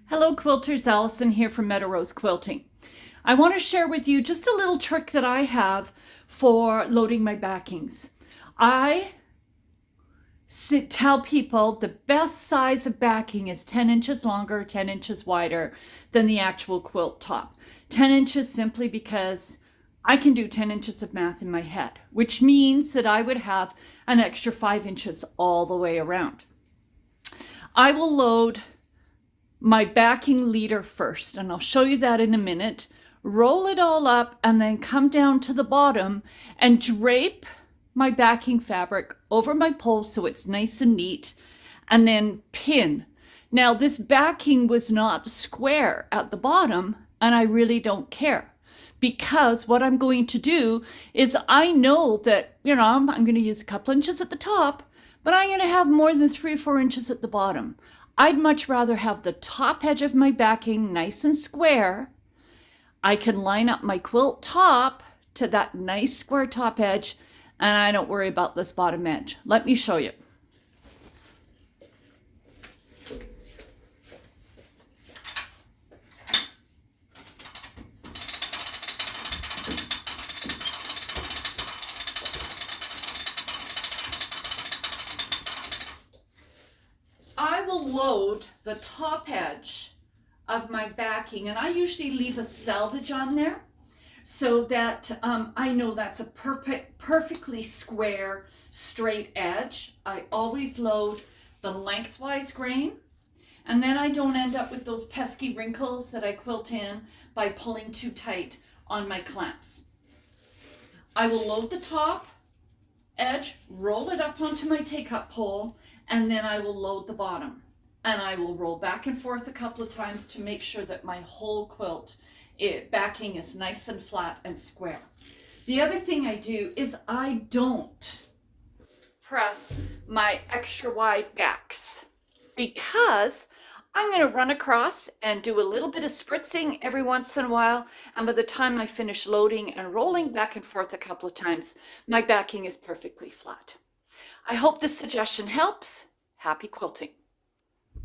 Hello quilters, Allison here from Meadow Rose Quilting. I want to share with you just a little trick that I have for loading my backings. I tell people the best size of backing is 10 inches longer, 10 inches wider than the actual quilt top. 10 inches simply because I can do 10 inches of math in my head, which means that I would have an extra 5 inches all the way around. I will load my backing leader first, and I'll show you that in a minute. Roll it all up and then come down to the bottom and drape my backing fabric over my pole so it's nice and neat, and then pin. Now this backing was not square at the bottom, and I really don't care, because what I'm going to do is I know that, I'm going to use a couple inches at the top, but I'm going to have more than 3 or 4 inches at the bottom. I'd much rather have the top edge of my backing nice and square. I can line up my quilt top to that nice square top edge, and I don't worry about this bottom edge. Let me show you. I will load the top edge of my backing, and I usually leave a selvage on there so that I know that's a perfectly square, straight edge. I always load the lengthwise grain, and then I don't end up with those pesky wrinkles that I quilt in by pulling too tight on my clamps. I will load the top edge, roll it up onto my take-up pole, and then I will load the bottom. And I will roll back and forth a couple of times to make sure that my whole quilt backing is nice and flat and square. The other thing I do is I don't press my extra wide backs, because I'm going to run across and do a little bit of spritzing every once in a while, and by the time I finish loading and rolling back and forth a couple of times, my backing is perfectly flat. I hope this suggestion helps. Happy quilting.